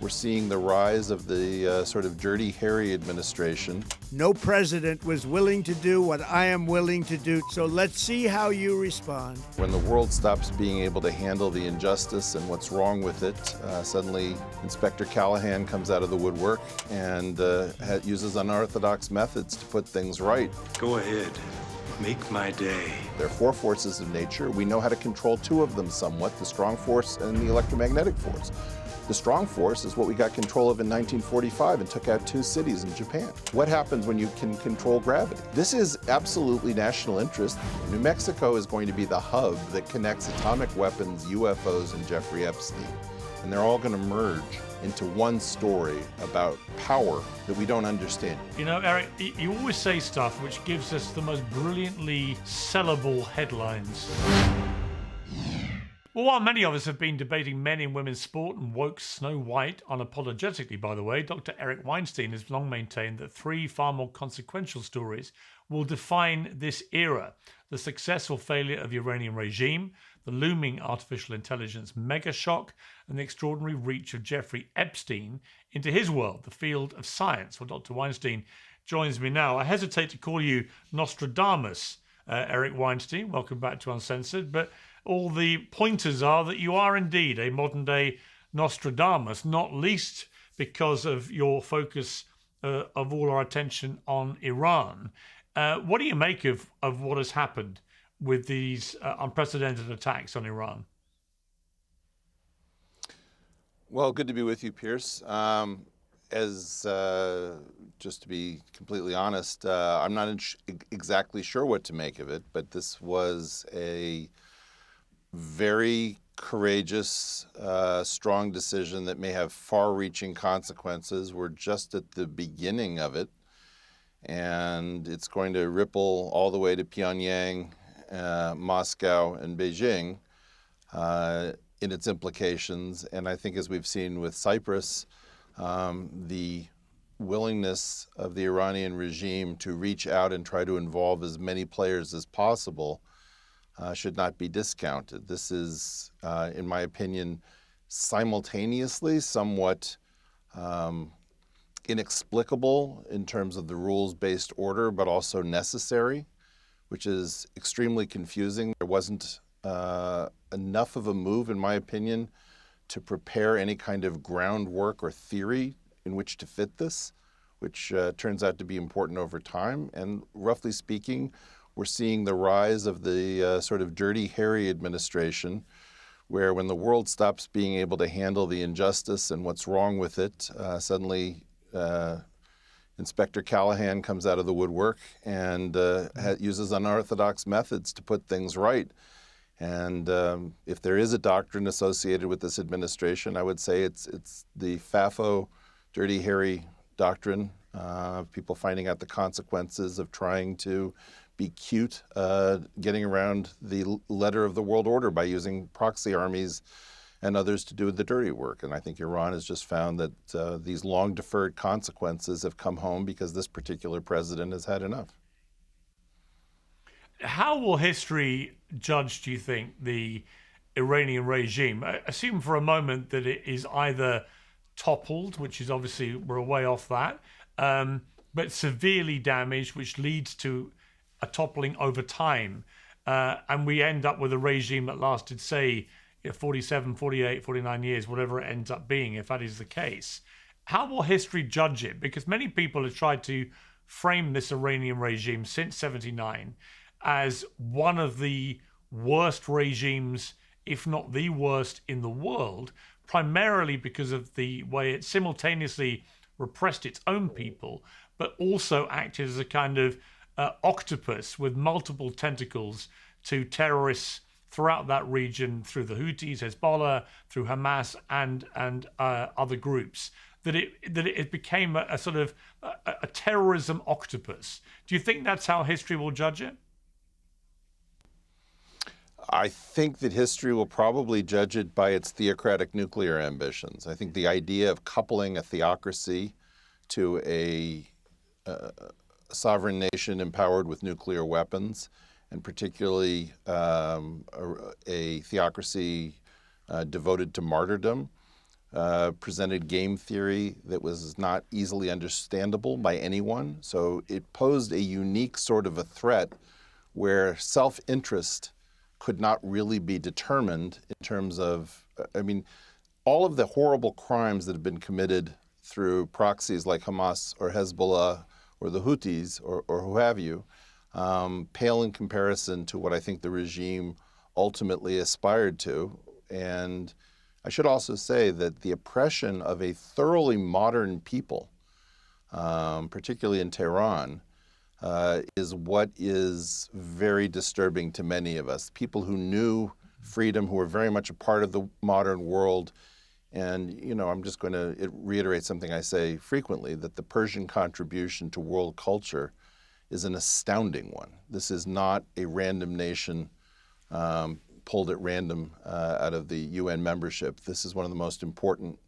We're seeing the rise of the sort of Dirty Harry administration. No president was willing to do what I am willing to do, so let's see how you respond. When the world stops being able to handle the injustice and what's wrong with it, suddenly Inspector Callahan comes out of the woodwork and uses unorthodox methods to put things right. Go ahead. Make my day. There are four forces of nature. We know how to control two of them somewhat, the strong force and the electromagnetic force. The strong force is what we got control of in 1945 and took out 2 cities in Japan. What happens when you can control gravity? This is absolutely national interest. New Mexico is going to be the hub that connects atomic weapons, UFOs, and Jeffrey Epstein. And they're all going to merge into one story about power that we don't understand. You know, Eric, you always say stuff which gives us the most brilliantly sellable headlines. Well, while many of us have been debating men in women's sport and woke Snow White, unapologetically by the way, Dr. Eric Weinstein has long maintained that 3 far more consequential stories will define this era: the successful failure of the Iranian regime, the looming artificial intelligence megashock, and the extraordinary reach of Jeffrey Epstein into his world, the field of science. Well, Dr. Weinstein joins me now. I hesitate to call you Nostradamus, Eric Weinstein. Welcome back to Uncensored. But all the pointers are that you are indeed a modern-day Nostradamus, not least because of your focus of all our attention on Iran. What do you make of what has happened with these unprecedented attacks on Iran? Well, good to be with you, Piers. Just to be completely honest, I'm not exactly sure what to make of it, but this was a very courageous, strong decision that may have far-reaching consequences. We're just at the beginning of it, and it's going to ripple all the way to Pyongyang, Moscow, and Beijing in its implications. And I think, as we've seen with Cyprus, the willingness of the Iranian regime to reach out and try to involve as many players as possible should not be discounted. This is, in my opinion, simultaneously somewhat inexplicable in terms of the rules-based order, but also necessary, which is extremely confusing. There wasn't enough of a move, in my opinion, to prepare any kind of groundwork or theory in which to fit this, which turns out to be important over time. And roughly speaking, we're seeing the rise of the sort of Dirty Harry administration, where when the world stops being able to handle the injustice and what's wrong with it, suddenly Inspector Callahan comes out of the woodwork and uses unorthodox methods to put things right. And if there is a doctrine associated with this administration, I would say it's the FAFO Dirty Harry doctrine, people finding out the consequences of trying to be cute, getting around the letter of the world order by using proxy armies and others to do the dirty work. And I think Iran has just found that these long-deferred consequences have come home because this particular president has had enough. How will history judge, do you think, the Iranian regime? Assume for a moment that it is either toppled, which is obviously we're a way off that, but severely damaged, which leads to a toppling over time. And we end up with a regime that lasted, say, 47, 48, 49 years, whatever it ends up being, if that is the case. How will history judge it? Because many people have tried to frame this Iranian regime since 79 as one of the worst regimes, if not the worst in the world, primarily because of the way it simultaneously repressed its own people, but also acted as a kind of octopus with multiple tentacles to terrorists throughout that region, through the Houthis, Hezbollah, through Hamas, and other groups. That it became a sort of a terrorism octopus. Do you think that's how history will judge it? I think that history will probably judge it by its theocratic nuclear ambitions. I think the idea of coupling a theocracy to a sovereign nation empowered with nuclear weapons, and particularly a theocracy devoted to martyrdom, presented game theory that was not easily understandable by anyone. So it posed a unique sort of a threat where self-interest could not really be determined in terms of, all of the horrible crimes that have been committed through proxies like Hamas or Hezbollah or the Houthis or who have you, pale in comparison to what I think the regime ultimately aspired to. And I should also say that the oppression of a thoroughly modern people, particularly in Tehran, is what is very disturbing to many of us. People who knew freedom, who were very much a part of the modern world. And, I'm just going to reiterate something I say frequently, that the Persian contribution to world culture is an astounding one. This is not a random nation pulled at random out of the UN membership. This is one of the most important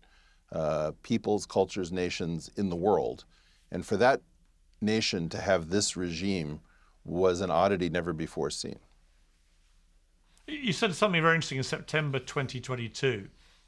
peoples, cultures, nations in the world. And for that nation to have this regime was an oddity never before seen. You said something very interesting in September 2022.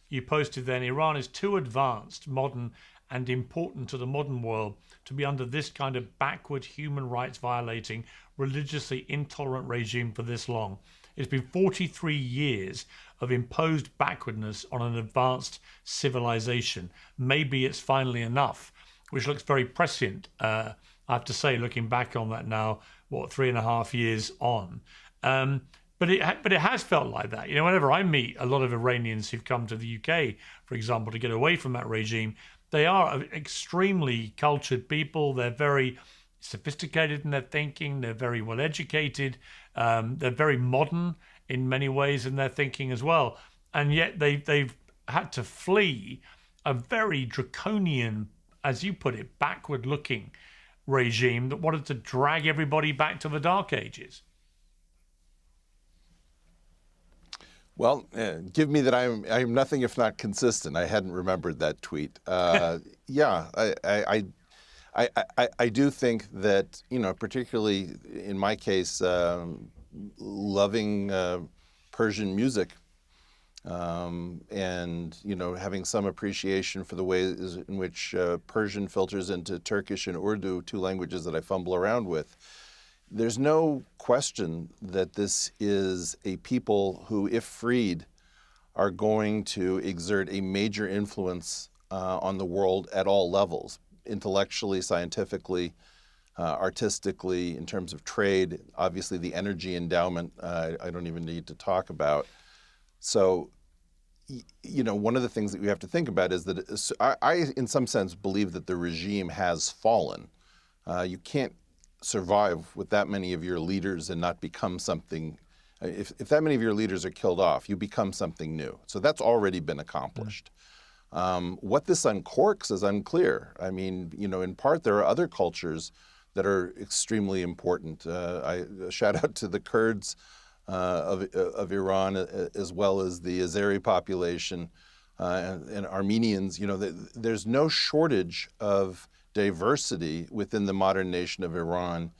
You posted then, Iran is too advanced, modern, and important to the modern world to be under this kind of backward, human rights violating, religiously intolerant regime for this long. It's been 43 years of imposed backwardness on an advanced civilization. Maybe it's finally enough, which looks very prescient, I have to say, looking back on that now, 3.5 years on. But it has felt like that. Whenever I meet a lot of Iranians who've come to the UK, for example, to get away from that regime, they are extremely cultured people. They're very sophisticated in their thinking. They're very well educated. They're very modern in many ways in their thinking as well. And yet they've had to flee a very draconian, as you put it, backward-looking regime that wanted to drag everybody back to the Dark Ages. Well, give me that I am nothing if not consistent. I hadn't remembered that tweet. Yeah, I do think that, particularly in my case, loving Persian music and, having some appreciation for the ways in which Persian filters into Turkish and Urdu, two languages that I fumble around with. There's no question that this is a people who, if freed, are going to exert a major influence on the world at all levels, intellectually, scientifically, artistically, in terms of trade, obviously the energy endowment, I don't even need to talk about. So, one of the things that we have to think about is that I in some sense, believe that the regime has fallen. You can't survive with that many of your leaders and not become something. If that many of your leaders are killed off, you become something new. So that's already been accomplished. What this uncorks is unclear. In part, there are other cultures that are extremely important. I shout out to the Kurds of Iran, as well as the Azeri population and Armenians. There's no shortage of diversity within the modern nation of Iran.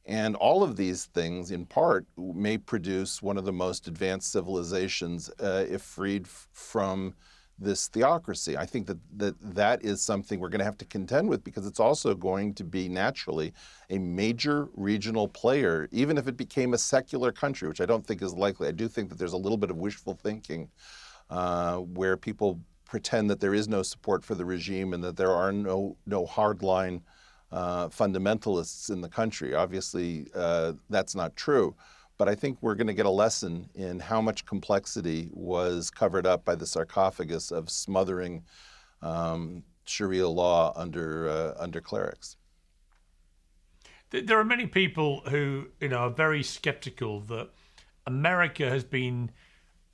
And all of these things, in part, may produce one of the most advanced civilizations if freed from this theocracy. I think that is something we're going to have to contend with, because it's also going to be naturally a major regional player, even if it became a secular country, which I don't think is likely. I do think that there's a little bit of wishful thinking where people pretend that there is no support for the regime and that there are no hardline fundamentalists in the country. Obviously, that's not true. But I think we're going to get a lesson in how much complexity was covered up by the sarcophagus of smothering Sharia law under clerics. There are many people who are very skeptical that America has been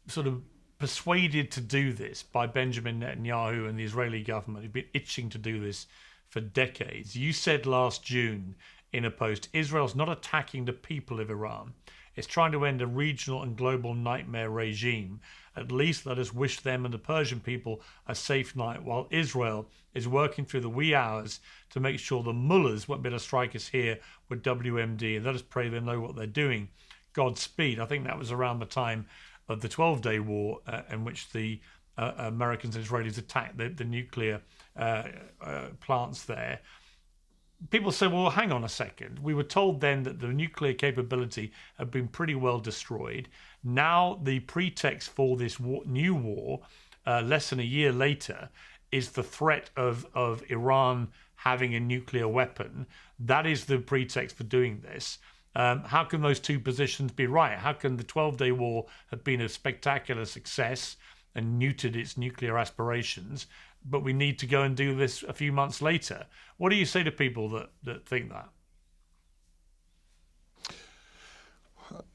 sort of persuaded to do this by Benjamin Netanyahu and the Israeli government, who've been itching to do this for decades. You said last June in a post, Israel's not attacking the people of Iran. It's trying to end a regional and global nightmare regime. At least let us wish them and the Persian people a safe night, while Israel is working through the wee hours to make sure the mullahs won't be able to strike us here with WMD. And let us pray they know what they're doing. Godspeed. I think that was around the time of the 12-Day War, in which the Americans and Israelis attacked the nuclear plants there. People say, well, hang on a second. We were told then that the nuclear capability had been pretty well destroyed. Now the pretext for this new war, less than a year later, is the threat of Iran having a nuclear weapon. That is the pretext for doing this. How can those two positions be right? How can the 12-day war have been a spectacular success and neutered its nuclear aspirations, but we need to go and do this a few months later? What do you say to people that think that?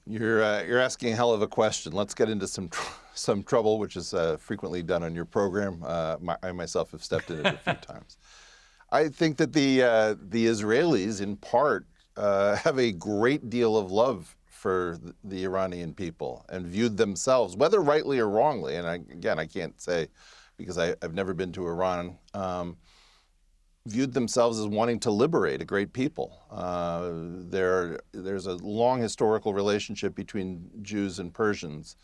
You're asking a hell of a question. Let's get into some trouble, which is frequently done on your program. I myself have stepped in it a few times. I think that the Israelis, in part, have a great deal of love for the Iranian people and viewed themselves, whether rightly or wrongly, and I can't say because I've never been to Iran, viewed themselves as wanting to liberate a great people. There's a long historical relationship between Jews and Persians,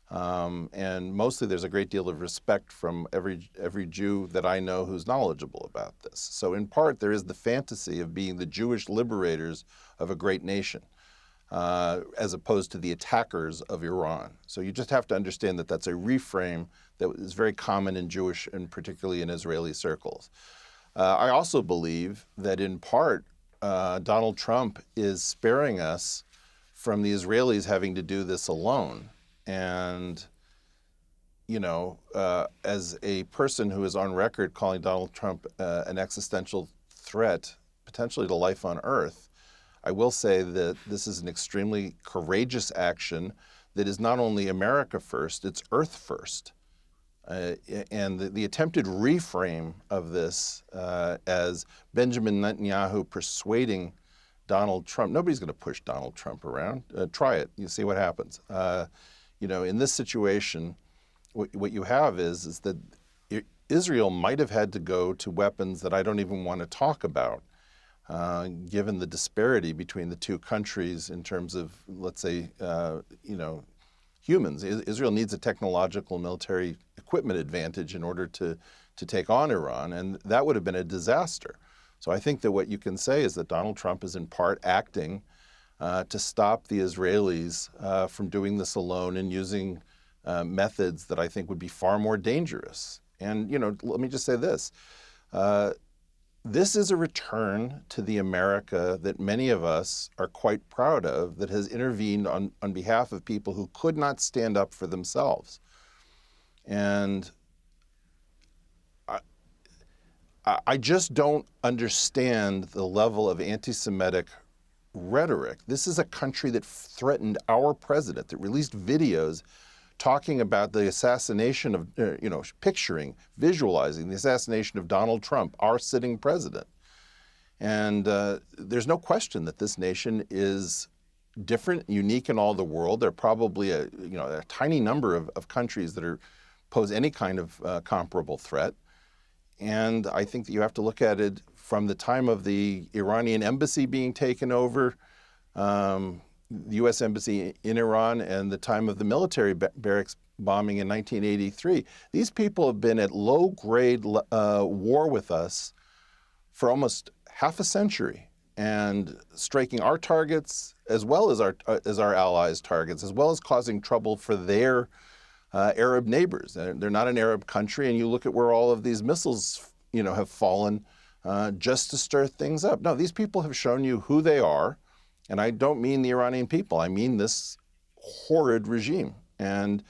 and mostly there's a great deal of respect from every Jew that I know who's knowledgeable about this. So in part, there is the fantasy of being the Jewish liberators of a great nation, as opposed to the attackers of Iran. So you just have to understand that that's a reframe that is very common in Jewish and particularly in Israeli circles. I also believe that in part, Donald Trump is sparing us from the Israelis having to do this alone. And, as a person who is on record calling Donald Trump an existential threat, potentially to life on Earth, I will say that this is an extremely courageous action that is not only America first, it's Earth first. And the attempted reframe of this as Benjamin Netanyahu persuading Donald Trump, nobody's going to push Donald Trump around. Try it. You see what happens. In this situation, what you have is that Israel might have had to go to weapons that I don't even want to talk about, given the disparity between the two countries in terms of, let's say, humans. Israel needs a technological military equipment advantage in order to take on Iran, and that would have been a disaster. So I think that what you can say is that Donald Trump is in part acting to stop the Israelis from doing this alone and using methods that I think would be far more dangerous. And, let me just say this. This is a return to the America that many of us are quite proud of, that has intervened on behalf of people who could not stand up for themselves. And I just don't understand the level of anti-Semitic rhetoric. This is a country that threatened our president, that released videos talking about the assassination of, visualizing the assassination of Donald Trump, our sitting president. And there's no question that this nation is different, unique in all the world. There are probably a tiny number of countries that pose any kind of comparable threat. And I think that you have to look at it from the time of the Iranian embassy being taken over, the U.S. embassy in Iran, and the time of the military barracks bombing in 1983. These people have been at low-grade war with us for almost half a century, and striking our targets as well as our allies' targets, as well as causing trouble for their Arab neighbors. They're not an Arab country, and you look at where all of these missiles, have fallen just to stir things up. No, these people have shown you who they are, and I don't mean the Iranian people. I mean this horrid regime. And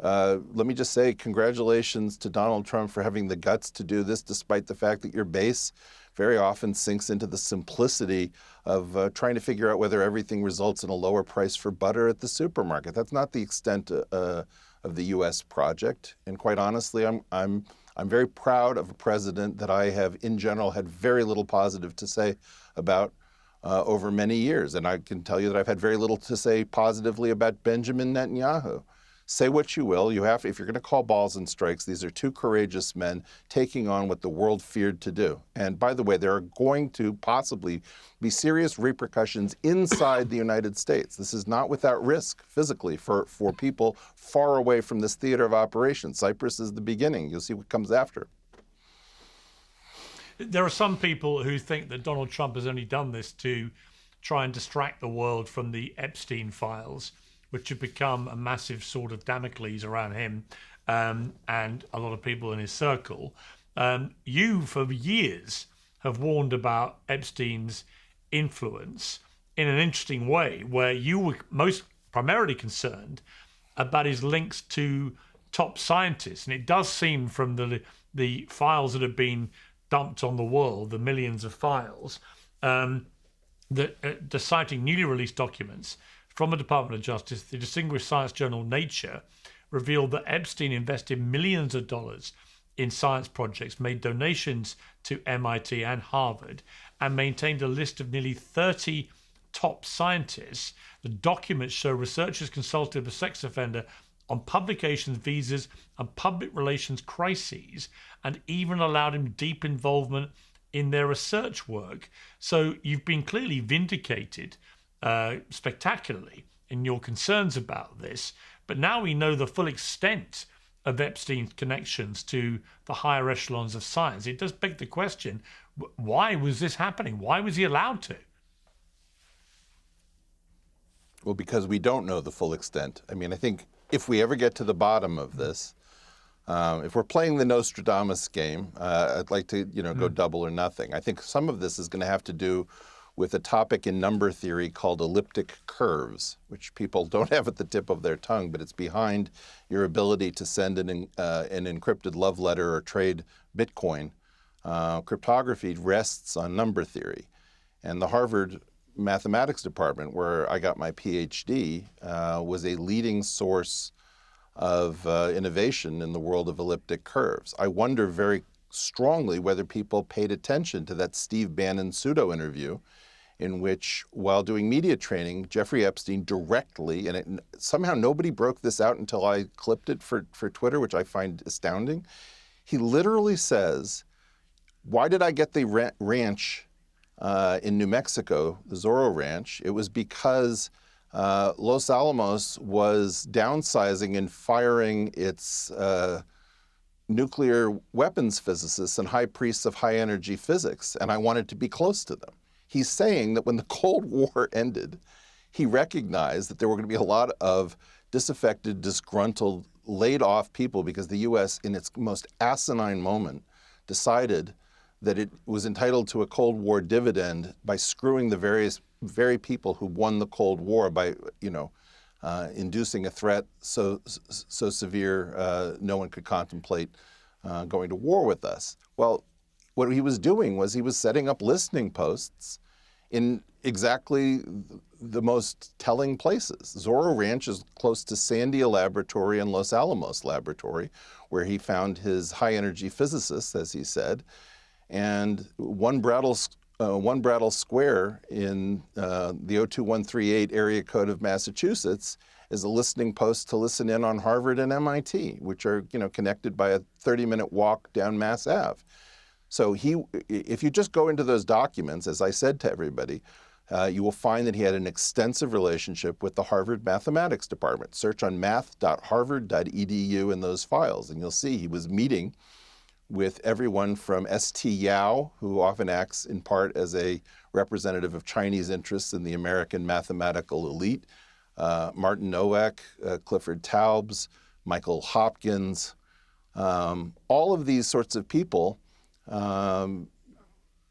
let me just say congratulations to Donald Trump for having the guts to do this, despite the fact that your base very often sinks into the simplicity of trying to figure out whether everything results in a lower price for butter at the supermarket. That's not the extent of the U.S. project. And quite honestly, I'm very proud of a president that I have, in general, had very little positive to say about over many years. And I can tell you that I've had very little to say positively about Benjamin Netanyahu. Say what you will. You have, if you're going to call balls and strikes, these are two courageous men taking on what the world feared to do. And by the way, there are going to possibly be serious repercussions inside the United States. This is not without risk physically for people far away from this theater of operations. Cyprus is the beginning. You'll see what comes after. There are some people who think that Donald Trump has only done this to try and distract the world from the Epstein files, which have become a massive sword of Damocles around him and a lot of people in his circle. You, for years, have warned about Epstein's influence in an interesting way, where you were most primarily concerned about his links to top scientists. And it does seem from the files that have been dumped on the world, the millions of files, that citing newly released documents from the Department of Justice, the distinguished science journal Nature revealed that Epstein invested millions of dollars in science projects, made donations to MIT and Harvard, and maintained a list of nearly 30 top scientists. The documents show researchers consulted a sex offender on publications, visas, and public relations crises, and even allowed him deep involvement in their research work. So you've been clearly vindicated spectacularly in your concerns about this, but now we know the full extent of Epstein's connections to the higher echelons of science. It does beg the question, why was this happening? Why was he allowed to? Well, because we don't know the full extent. I mean, I think if we ever get to the bottom of this, if we're playing the Nostradamus game, I'd like to, go double or nothing. I think some of this is going to have to do with a topic in number theory called elliptic curves, which people don't have at the tip of their tongue, but it's behind your ability to send an encrypted love letter or trade Bitcoin. Cryptography rests on number theory. And the Harvard mathematics department, where I got my PhD, was a leading source of innovation in the world of elliptic curves. I wonder very strongly whether people paid attention to that Steve Bannon pseudo interview in which, while doing media training, Jeffrey Epstein directly, and somehow nobody broke this out until I clipped it for Twitter, which I find astounding. He literally says, why did I get the ranch in New Mexico, the Zorro Ranch? It was because Los Alamos was downsizing and firing its nuclear weapons physicists and high priests of high energy physics, and I wanted to be close to them. He's saying that when the Cold War ended, he recognized that there were going to be a lot of disaffected, disgruntled, laid off people because the U.S., in its most asinine moment, decided that it was entitled to a Cold War dividend by screwing the very people who won the Cold War by, inducing a threat so severe no one could contemplate going to war with us. Well, what he was doing was he was setting up listening posts in exactly the most telling places. Zorro Ranch is close to Sandia Laboratory and Los Alamos Laboratory, where he found his high-energy physicists, as he said. And One Brattle Square in the 02138 area code of Massachusetts is a listening post to listen in on Harvard and MIT, which are connected by a 30-minute walk down Mass Ave. So if you just go into those documents, as I said to everybody, you will find that he had an extensive relationship with the Harvard Mathematics Department. Search on math.harvard.edu in those files, and you'll see he was meeting with everyone from S.T. Yao, who often acts in part as a representative of Chinese interests in the American mathematical elite, Martin Nowak, Clifford Taubes, Michael Hopkins, all of these sorts of people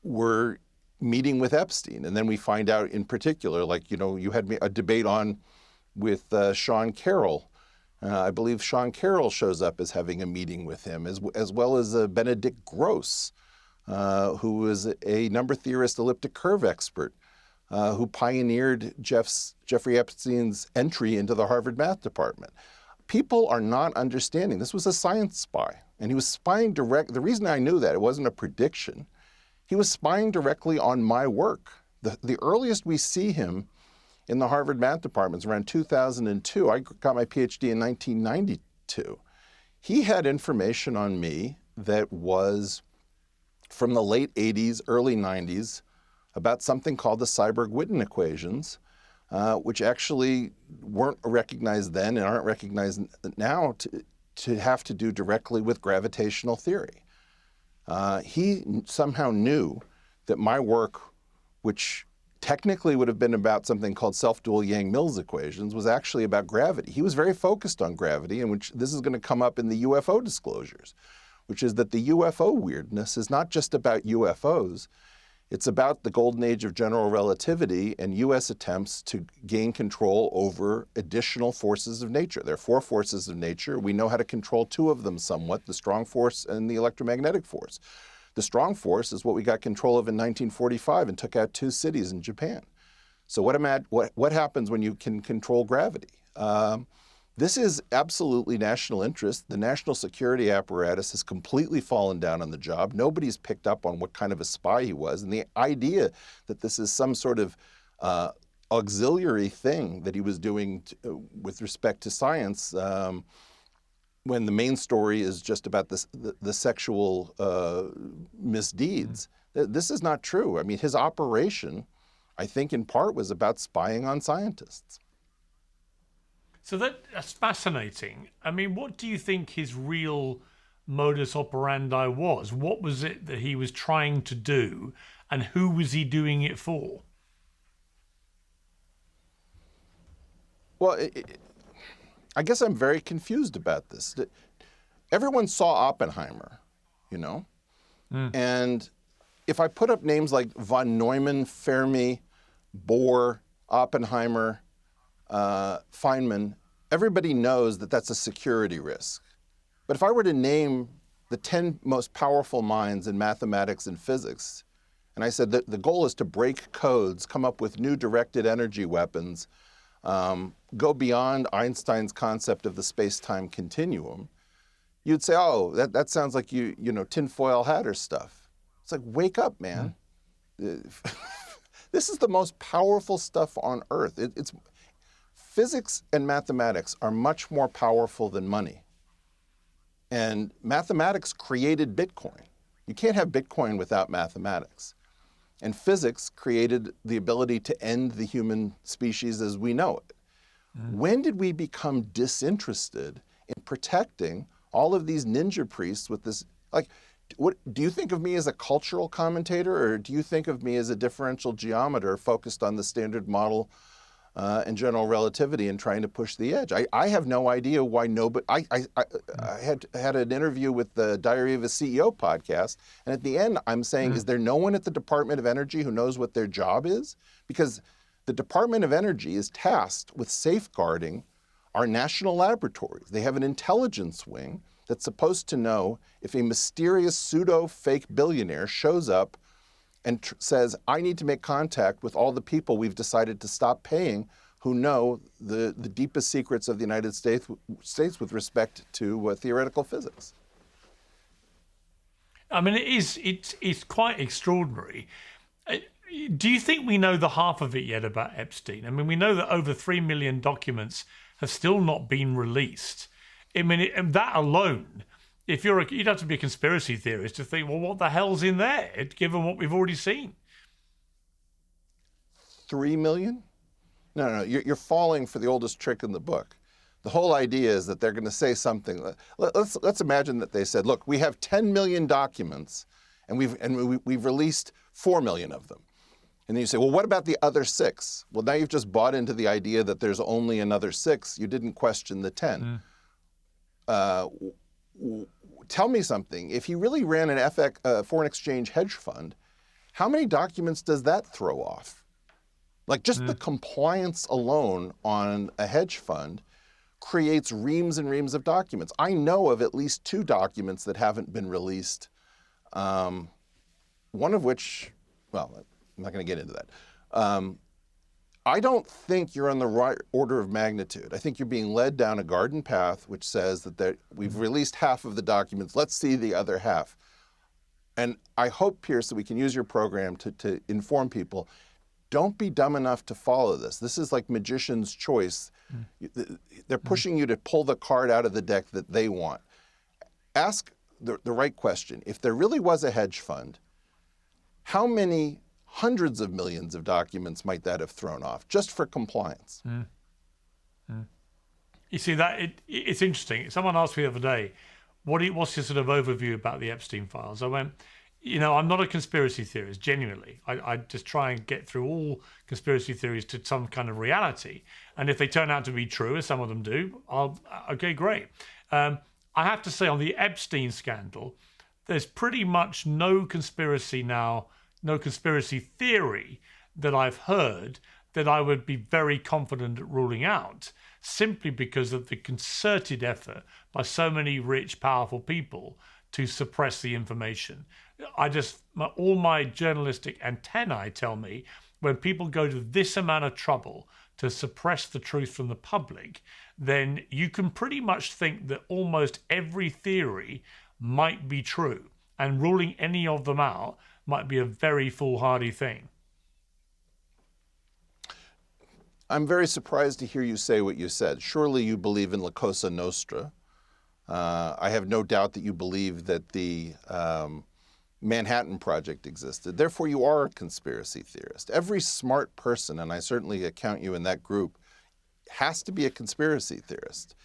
were meeting with Epstein. And then we find out in particular, you had a debate on with Sean Carroll. I believe Sean Carroll shows up as having a meeting with him, as well as Benedict Gross, who was a number theorist, elliptic curve expert, who pioneered Jeffrey Epstein's entry into the Harvard Math Department. People are not understanding. This was a science spy, and he was spying direct. The reason I knew that, it wasn't a prediction. He was spying directly on my work. The earliest we see him in the Harvard math departments around 2002. I got my PhD in 1992. He had information on me that was from the late 80s, early 90s, about something called the Seiberg-Witten equations, which actually weren't recognized then and aren't recognized now to have to do directly with gravitational theory. He somehow knew that my work, which technically would have been about something called self-dual Yang-Mills equations, was actually about gravity. He was very focused on gravity, and which this is going to come up in the UFO disclosures, which is that the UFO weirdness is not just about UFOs. It's about the golden age of general relativity and U.S. attempts to gain control over additional forces of nature. There are 4 forces of nature. We know how to control 2 of them somewhat, the strong force and the electromagnetic force. The strong force is what we got control of in 1945 and took out 2 cities in Japan. So what happens when you can control gravity? This is absolutely national interest. The national security apparatus has completely fallen down on the job. Nobody's picked up on what kind of a spy he was. And the idea that this is some sort of auxiliary thing that he was doing with respect to science, when the main story is just about the sexual misdeeds, this is not true. I mean, his operation, I think in part, was about spying on scientists. So that's fascinating. I mean, what do you think his real modus operandi was? What was it that he was trying to do, and who was he doing it for? Well, I guess I'm very confused about this. Everyone saw Oppenheimer, you know? And if I put up names like von Neumann, Fermi, Bohr, Oppenheimer, Feynman, everybody knows that that's a security risk. But if I were to name the 10 most powerful minds in mathematics and physics, and I said that the goal is to break codes, come up with new directed energy weapons, go beyond Einstein's concept of the space-time continuum, you'd say, oh, that sounds like you know, tinfoil hatter stuff. It's like, wake up, man. This is the most powerful stuff on Earth. Physics and mathematics are much more powerful than money. And mathematics created Bitcoin. You can't have Bitcoin without mathematics. And physics created the ability to end the human species as we know it. When did we become disinterested in protecting all of these ninja priests with this? Like, what do you think of me as a cultural commentator, or do you think of me as a differential geometer focused on the standard model and general relativity and trying to push the edge? I have no idea why nobody. I had an interview with the Diary of a CEO podcast, and at the end I'm saying, is there no one at the Department of Energy who knows what their job is? Because the Department of Energy is tasked with safeguarding our national laboratories. They have an intelligence wing that's supposed to know if a mysterious pseudo-fake billionaire shows up and says, I need to make contact with all the people we've decided to stop paying who know the deepest secrets of the United States with respect to theoretical physics. I mean, it's quite extraordinary. Do you think we know the half of it yet about Epstein? I mean, we know that over 3 million documents have still not been released. I mean, that alone, if you'd have to be a conspiracy theorist to think, well, what the hell's in there, given what we've already seen? 3 million? No, you're falling for the oldest trick in the book. The whole idea is that they're going to say something. Let's imagine that they said, look, we have 10 million documents, and we've released 4 million of them. And then you say, well, what about the other 6? Well, now you've just bought into the idea that there's only another 6. You didn't question the 10. Tell me something. If he really ran an foreign exchange hedge fund, how many documents does that throw off? Like just the compliance alone on a hedge fund creates reams and reams of documents. I know of at least 2 documents that haven't been released, one of which, well, I'm not going to get into that. I don't think you're on the right order of magnitude. I think you're being led down a garden path which says that we've released half of the documents. Let's see the other half. And I hope, Piers, that we can use your program to inform people. don't be dumb enough to follow this. This is like magician's choice. They're pushing you to pull the card out of the deck that they want. Ask the right question. If there really was a hedge fund, how many hundreds of millions of documents might that have thrown off just for compliance? You see, it's interesting. Someone asked me the other day, what's your sort of overview about the Epstein files? I went, I'm not a conspiracy theorist, genuinely. I just try and get through all conspiracy theories to some kind of reality. And if they turn out to be true, as some of them do, okay, great. I have to say, on the Epstein scandal, there's pretty much no conspiracy theory that I've heard that I would be very confident at ruling out, simply because of the concerted effort by so many rich, powerful people to suppress the information. All my journalistic antennae tell me, when people go to this amount of trouble to suppress the truth from the public, then you can pretty much think that almost every theory might be true, and ruling any of them out might be a very foolhardy thing. I'm very surprised to hear you say what you said. Surely you believe in La Cosa Nostra. I have no doubt that you believe that the Manhattan Project existed. Therefore, you are a conspiracy theorist. Every smart person, and I certainly account you in that group, has to be a conspiracy theorist.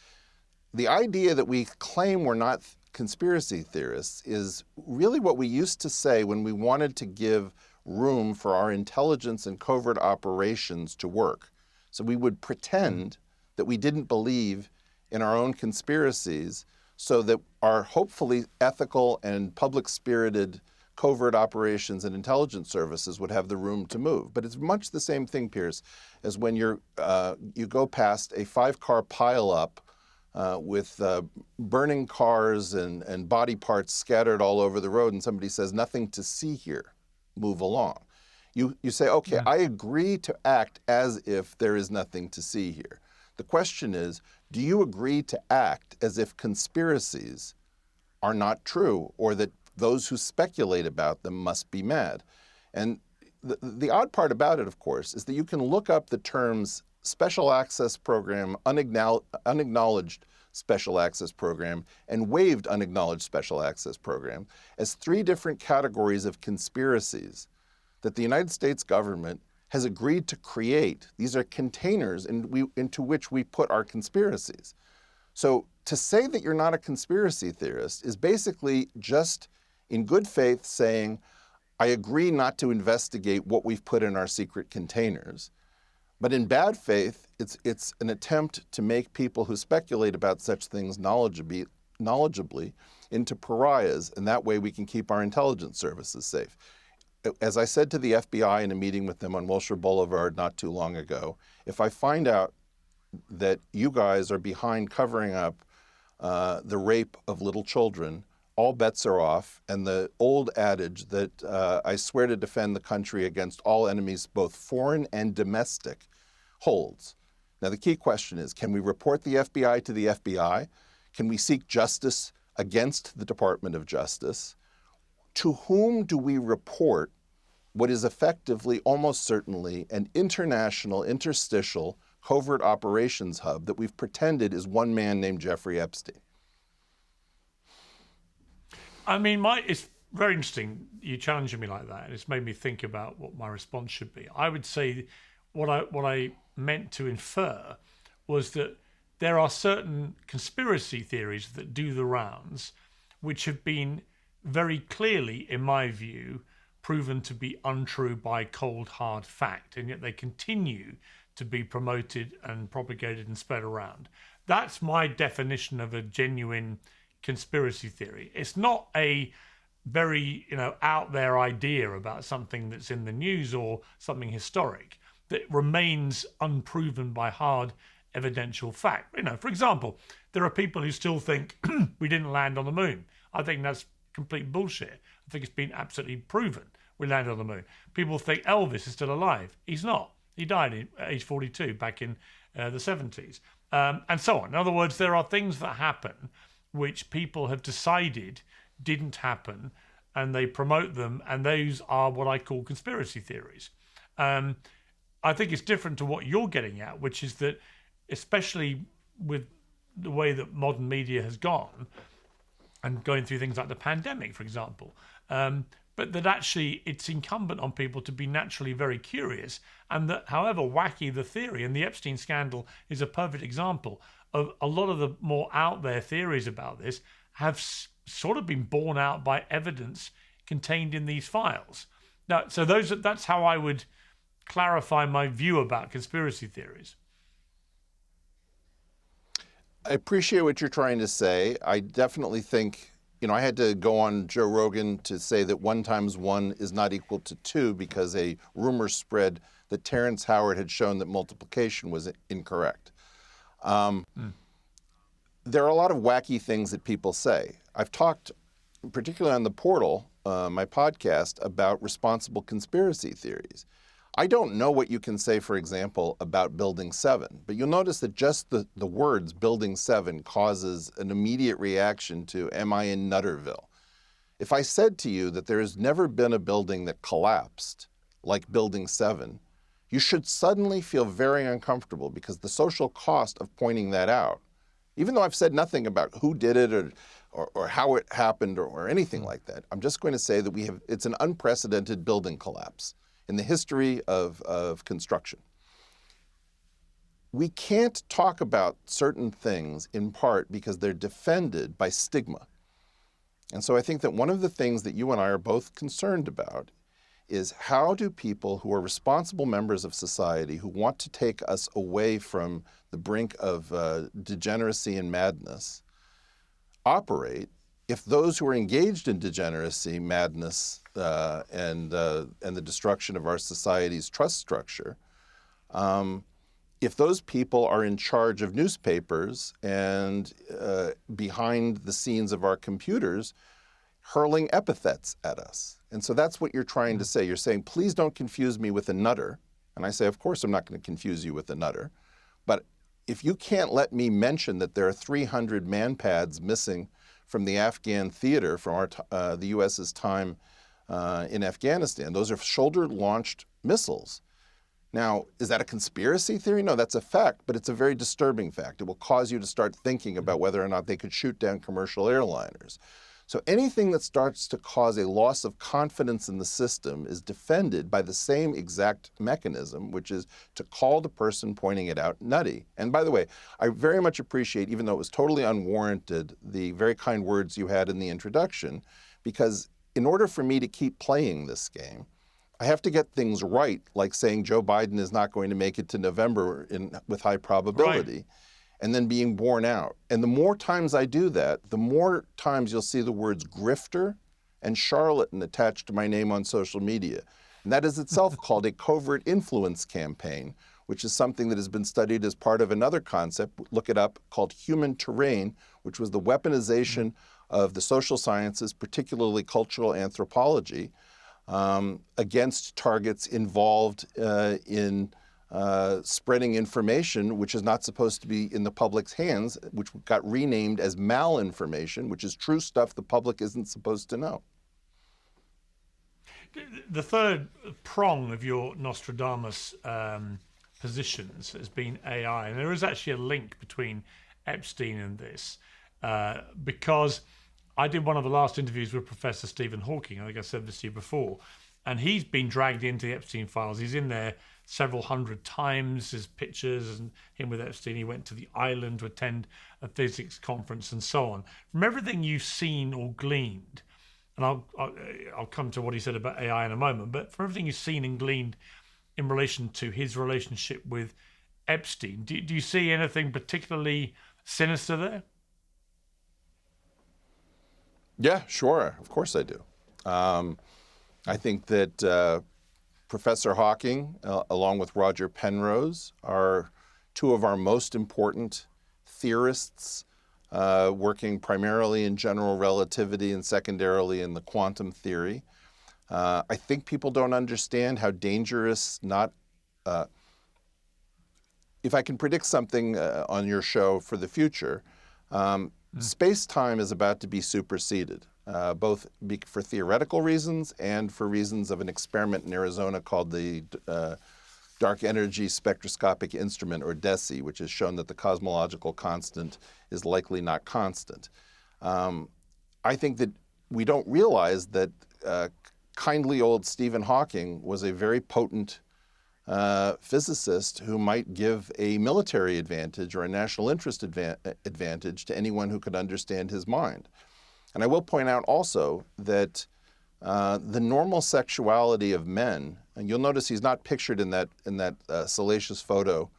The idea that we claim we're not conspiracy theorists is really what we used to say when we wanted to give room for our intelligence and covert operations to work. So we would pretend that we didn't believe in our own conspiracies so that our hopefully ethical and public-spirited covert operations and intelligence services would have the room to move. But it's much the same thing, Piers, as when you go past a 5-car pileup with burning cars and body parts scattered all over the road, and somebody says, "Nothing to see here, move along." You say, okay, I agree to act as if there is nothing to see here. The question is, do you agree to act as if conspiracies are not true, or that those who speculate about them must be mad? And the odd part about it, of course, is that you can look up the terms special access program, unacknowledged special access program, and waived unacknowledged special access program as 3 different categories of conspiracies that the United States government has agreed to create. These are containers into which we put our conspiracies. So to say that you're not a conspiracy theorist is basically just in good faith saying, I agree not to investigate what we've put in our secret containers. But in bad faith, it's an attempt to make people who speculate about such things knowledgeably into pariahs, and that way we can keep our intelligence services safe. As I said to the FBI in a meeting with them on Wilshire Boulevard not too long ago, if I find out that you guys are behind covering up the rape of little children, all bets are off, and the old adage that I swear to defend the country against all enemies, both foreign and domestic, holds. Now, the key question is, can we report the FBI to the FBI? Can we seek justice against the Department of Justice? To whom do we report what is effectively, almost certainly, an international, interstitial, covert operations hub that we've pretended is one man named Jeffrey Epstein? I mean, it's very interesting you challenging me like that, and it's made me think about what my response should be. I would say what I meant to infer was that there are certain conspiracy theories that do the rounds, which have been very clearly, in my view, proven to be untrue by cold, hard fact, and yet they continue to be promoted and propagated and spread around. That's my definition of a genuine conspiracy theory. It's not a very out there idea about something that's in the news or something historic that remains unproven by hard evidential fact. For example, there are people who still think we didn't land on the moon. I think that's complete bullshit. I think it's been absolutely proven we landed on the moon. People think Elvis is still alive. He's not. He died at age 42 back in the 70s, and so on. In other words, there are things that happen which people have decided didn't happen, and they promote them, and those are what I call conspiracy theories. I think it's different to what you're getting at, which is that, especially with the way that modern media has gone, and going through things like the pandemic, for example, but that actually it's incumbent on people to be naturally very curious, and that however wacky the theory, and the Epstein scandal is a perfect example of a lot of the more out there theories about this have sort of been borne out by evidence contained in these files. Now, so that's how I would clarify my view about conspiracy theories. I appreciate what you're trying to say. I definitely think, I had to go on Joe Rogan to say that 1 × 1 is not equal to 2 because a rumor spread that Terrence Howard had shown that multiplication was incorrect. There are a lot of wacky things that people say. I've talked, particularly on the Portal, my podcast, about responsible conspiracy theories. I don't know what you can say, for example, about Building 7, but you'll notice that just the words Building 7 causes an immediate reaction to, am I in Nutterville? If I said to you that there has never been a building that collapsed like Building 7, you should suddenly feel very uncomfortable because the social cost of pointing that out, even though I've said nothing about who did it or how it happened or anything like that, I'm just going to say that it's an unprecedented building collapse in the history of construction. We can't talk about certain things in part because they're defended by stigma. And so I think that one of the things that you and I are both concerned about is how do people who are responsible members of society who want to take us away from the brink of degeneracy and madness operate if those who are engaged in degeneracy, madness, and the destruction of our society's trust structure, if those people are in charge of newspapers and behind the scenes of our computers, hurling epithets at us. And so that's what you're trying to say. You're saying, please don't confuse me with a nutter. And I say, of course I'm not going to confuse you with a nutter. But if you can't let me mention that there are 300 man-pads missing from the Afghan theater from the U.S.'s time in Afghanistan. Those are shoulder-launched missiles. Now, is that a conspiracy theory? No, that's a fact, but it's a very disturbing fact. It will cause you to start thinking about whether or not they could shoot down commercial airliners. So anything that starts to cause a loss of confidence in the system is defended by the same exact mechanism, which is to call the person pointing it out nutty. And by the way, I very much appreciate, even though it was totally unwarranted, the very kind words you had in the introduction, because in order for me to keep playing this game, I have to get things right, like saying Joe Biden is not going to make it to November with high probability. Right. And then being borne out. And the more times I do that, the more times you'll see the words grifter and charlatan attached to my name on social media. And that is itself called a covert influence campaign, which is something that has been studied as part of another concept, look it up, called human terrain, which was the weaponization of the social sciences, particularly cultural anthropology, against targets involved in spreading information which is not supposed to be in the public's hands, which got renamed as malinformation, which is true stuff the public isn't supposed to know. The third prong of your Nostradamus positions has been AI, and there is actually a link between Epstein and this, because I did one of the last interviews with Professor Stephen Hawking. I think I said this to you before, and he's been dragged into the Epstein files. He's in there several hundred times. His pictures and him with Epstein. He went to the island to attend a physics conference and so on. From everything you've seen or gleaned, and I'll come to what he said about AI in a moment, but from everything you've seen and gleaned in relation to his relationship with Epstein, do you see anything particularly sinister there? Yeah, sure. Of course I do. I think that Professor Hawking, along with Roger Penrose, are two of our most important theorists, working primarily in general relativity and secondarily in the quantum theory. I think people don't understand how dangerous if I can predict something on your show for the future, space-time is about to be superseded. for theoretical reasons and for reasons of an experiment in Arizona called the Dark Energy Spectroscopic Instrument, or DESI, which has shown that the cosmological constant is likely not constant. I think that we don't realize that kindly old Stephen Hawking was a very potent physicist who might give a military advantage or a national interest advantage to anyone who could understand his mind. And I will point out also that the normal sexuality of men, and you'll notice he's not pictured in that salacious photo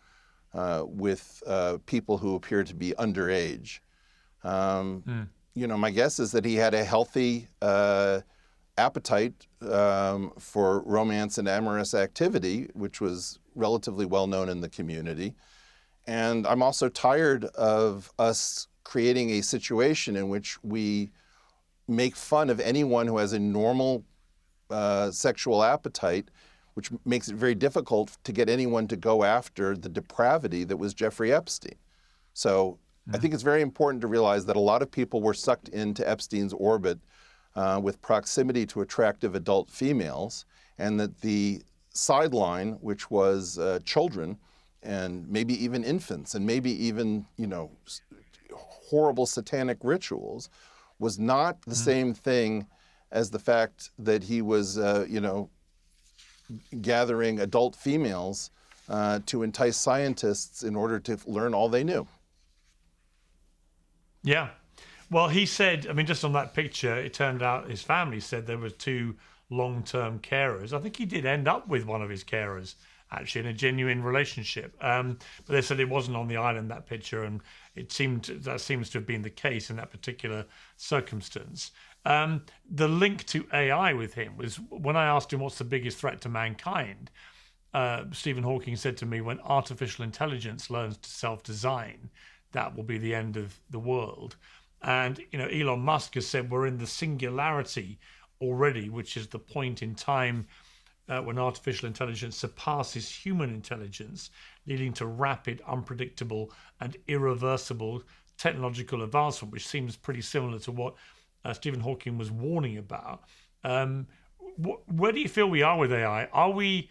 with people who appear to be underage. My guess is that he had a healthy appetite for romance and amorous activity, which was relatively well known in the community. And I'm also tired of us creating a situation in which we make fun of anyone who has a normal sexual appetite, which makes it very difficult to get anyone to go after the depravity that was Jeffrey Epstein. So I think it's very important to realize that a lot of people were sucked into Epstein's orbit with proximity to attractive adult females, and that the sideline, which was children and maybe even infants and maybe even, horrible satanic rituals, was not the same thing as the fact that he was, gathering adult females to entice scientists in order to learn all they knew. Yeah. Well, he said, just on that picture, it turned out his family said there were 2 long-term carers. I think he did end up with one of his carers, actually, in a genuine relationship. But they said it wasn't on the island, that picture, and that seems to have been the case in that particular circumstance. The link to AI with him was, when I asked him what's the biggest threat to mankind, Stephen Hawking said to me, when artificial intelligence learns to self-design, that will be the end of the world. And Elon Musk has said we're in the singularity already, which is the point in time when artificial intelligence surpasses human intelligence, leading to rapid, unpredictable, and irreversible technological advancement, which seems pretty similar to what Stephen Hawking was warning about. Where do you feel we are with AI? Are we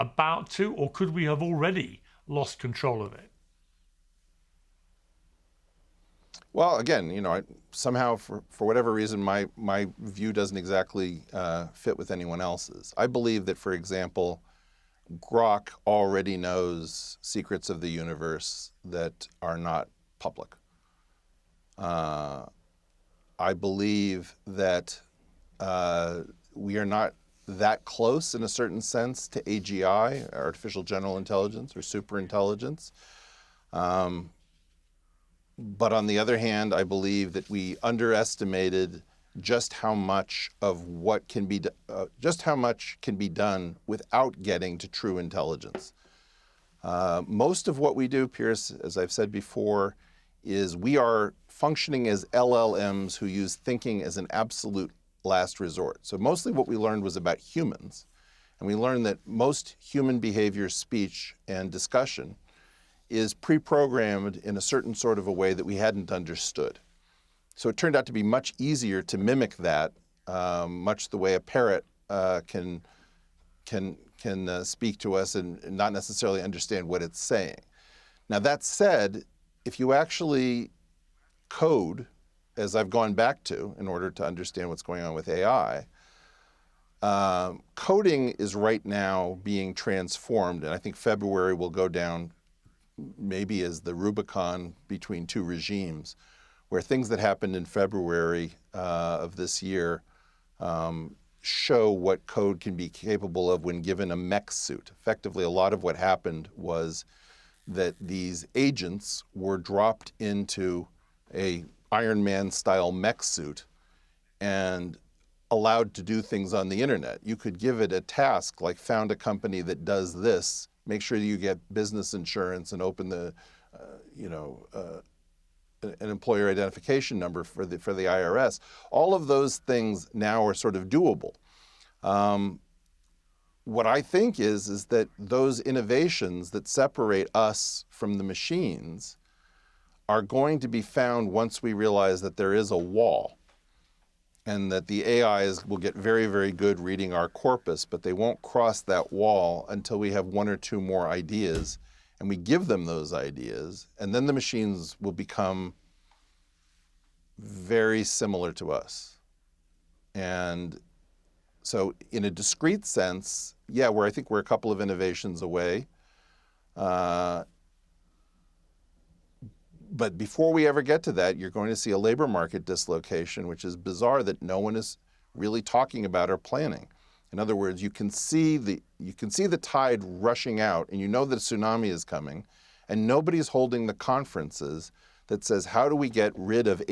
about to, or could we have already lost control of it? Well, again, somehow for whatever reason, my view doesn't exactly fit with anyone else's. I believe that, for example, Grok already knows secrets of the universe that are not public. I believe that we are not that close in a certain sense to AGI, artificial general intelligence, or superintelligence. But on the other hand, I believe that we underestimated just how much can be done without getting to true intelligence. Most of what we do, Piers, as I've said before, is we are functioning as LLMs who use thinking as an absolute last resort. So mostly what we learned was about humans, and we learned that most human behavior, speech, and discussion is pre-programmed in a certain sort of a way that we hadn't understood. So it turned out to be much easier to mimic that, much the way a parrot can speak to us and not necessarily understand what it's saying. Now that said, if you actually code, as I've gone back to in order to understand what's going on with AI, coding is right now being transformed, and I think February will go down maybe as the Rubicon between 2 regimes, where things that happened in February of this year show what code can be capable of when given a mech suit. Effectively, a lot of what happened was that these agents were dropped into a Iron Man-style mech suit and allowed to do things on the internet. You could give it a task like found a company that does this, make sure you get business insurance and open the, an employer identification number for the IRS. All of those things now are sort of doable. What I think is that those innovations that separate us from the machines are going to be found once we realize that there is a wall. and that the AIs will get very, very good reading our corpus, but they won't cross that wall until we have one or two more ideas, and we give them those ideas, and then the machines will become very similar to us. And so in a discrete sense, yeah, I think we're a couple of innovations away. But before we ever get to that, you're going to see a labor market dislocation, which is bizarre that no one is really talking about or planning. In other words, you can see the tide rushing out, and you know that a tsunami is coming, and nobody's holding the conferences that says, how do we get rid of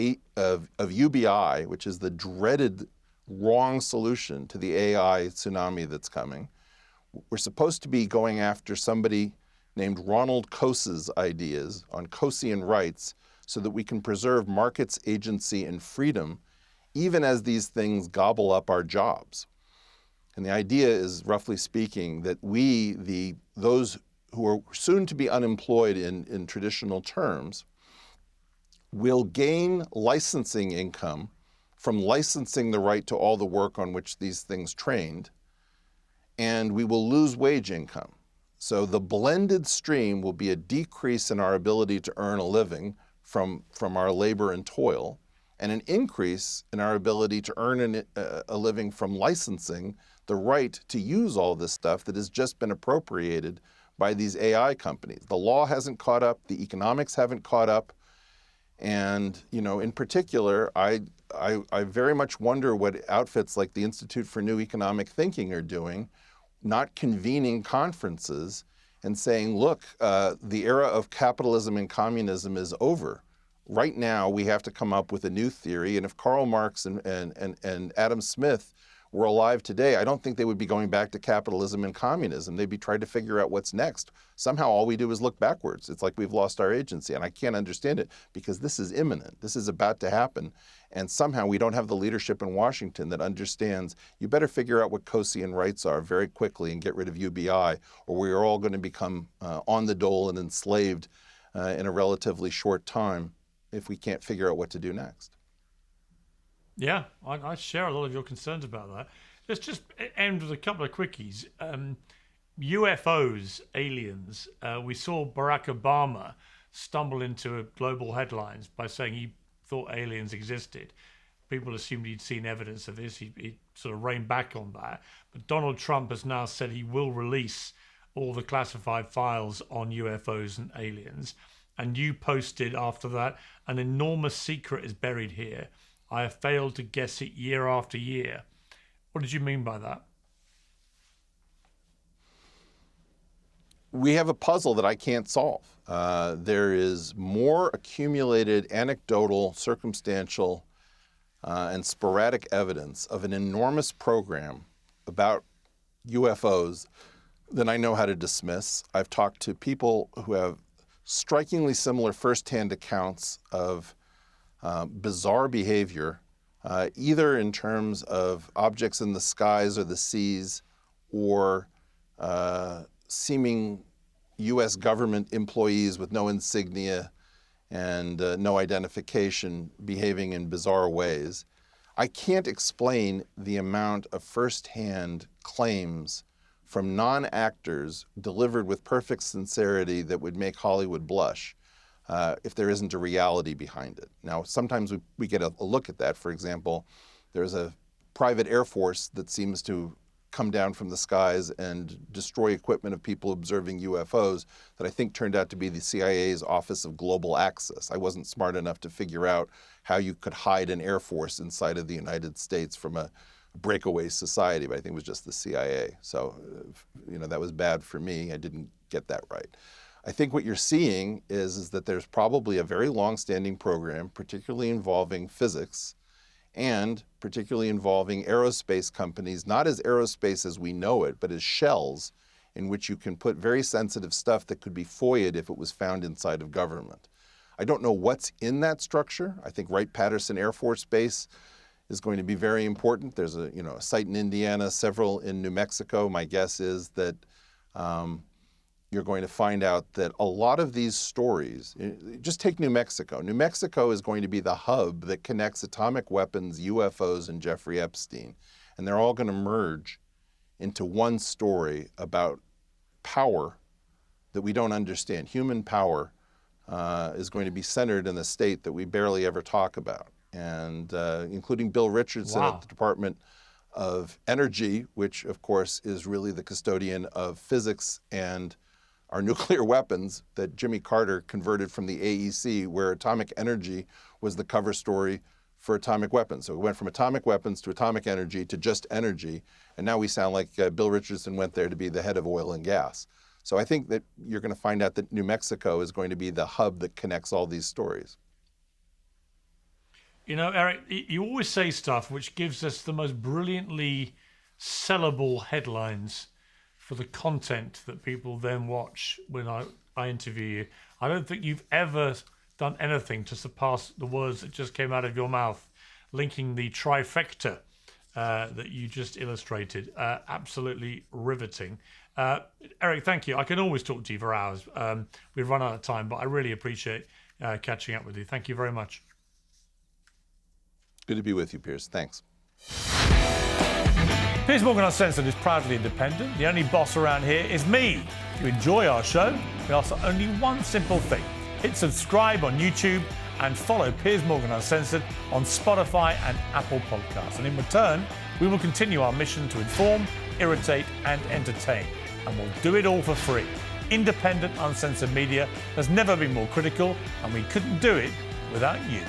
UBI, which is the dreaded wrong solution to the AI tsunami that's coming. We're supposed to be going after somebody named Ronald Coase's ideas on Coasean rights so that we can preserve markets, agency, and freedom, even as these things gobble up our jobs. And the idea is, roughly speaking, that those who are soon to be unemployed in traditional terms, will gain licensing income from licensing the right to all the work on which these things trained, and we will lose wage income. So the blended stream will be a decrease in our ability to earn a living from our labor and toil, and an increase in our ability to earn a living from licensing the right to use all this stuff that has just been appropriated by these AI companies. The law hasn't caught up, the economics haven't caught up, and in particular, I very much wonder what outfits like the Institute for New Economic Thinking are doing, not convening conferences and saying, look, the era of capitalism and communism is over. Right now, we have to come up with a new theory, and if Karl Marx and Adam Smith were alive today, I don't think they would be going back to capitalism and communism. They'd be trying to figure out what's next. Somehow all we do is look backwards. It's like we've lost our agency, and I can't understand it because this is imminent. This is about to happen, and somehow we don't have the leadership in Washington that understands you better figure out what Coasean rights are very quickly and get rid of UBI, or we are all going to become on the dole and enslaved in a relatively short time if we can't figure out what to do next. Yeah, I share a lot of your concerns about that. Let's just end with a couple of quickies. UFOs, aliens. We saw Barack Obama stumble into global headlines by saying he thought aliens existed. People assumed he'd seen evidence of this. He sort of reined back on that. But Donald Trump has now said he will release all the classified files on UFOs and aliens. And you posted after that, an enormous secret is buried here. I have failed to guess it year after year. What did you mean by that? We have a puzzle that I can't solve. There is more accumulated anecdotal, circumstantial, and sporadic evidence of an enormous program about UFOs than I know how to dismiss. I've talked to people who have strikingly similar firsthand accounts of bizarre behavior, either in terms of objects in the skies or the seas, or seeming U.S. government employees with no insignia and no identification behaving in bizarre ways. I can't explain the amount of firsthand claims from non-actors delivered with perfect sincerity that would make Hollywood blush. If there isn't a reality behind it. Now, sometimes we get a look at that. For example, there's a private air force that seems to come down from the skies and destroy equipment of people observing UFOs that I think turned out to be the CIA's Office of Global Access. I wasn't smart enough to figure out how you could hide an air force inside of the United States from a breakaway society, but I think it was just the CIA. So, that was bad for me. I didn't get that right. I think what you're seeing is that there's probably a very long-standing program, particularly involving physics and particularly involving aerospace companies, not as aerospace as we know it, but as shells in which you can put very sensitive stuff that could be FOIA'd if it was found inside of government. I don't know what's in that structure. I think Wright-Patterson Air Force Base is going to be very important. There's a site in Indiana, several in New Mexico. My guess is that you're going to find out that a lot of these stories, just take New Mexico. New Mexico is going to be the hub that connects atomic weapons, UFOs, and Jeffrey Epstein. And they're all going to merge into one story about power that we don't understand. Human power is going to be centered in the state that we barely ever talk about. And including Bill Richardson at the Department of Energy, which of course is really the custodian of physics and our nuclear weapons that Jimmy Carter converted from the AEC, where atomic energy was the cover story for atomic weapons. So it went from atomic weapons to atomic energy to just energy. And now we sound like Bill Richardson went there to be the head of oil and gas. So I think that you're going to find out that New Mexico is going to be the hub that connects all these stories. You know, Eric, you always say stuff which gives us the most brilliantly sellable headlines for the content that people then watch when I interview you. I don't think you've ever done anything to surpass the words that just came out of your mouth, linking the trifecta that you just illustrated. Absolutely riveting. Eric, thank you. I can always talk to you for hours. We've run out of time, but I really appreciate catching up with you. Thank you very much. Good to be with you, Piers. Thanks. Piers Morgan Uncensored is proudly independent. The only boss around here is me. If you enjoy our show, we ask for only one simple thing. Hit subscribe on YouTube and follow Piers Morgan Uncensored on Spotify and Apple Podcasts. And in return, we will continue our mission to inform, irritate and entertain. And we'll do it all for free. Independent, uncensored media has never been more critical, and we couldn't do it without you.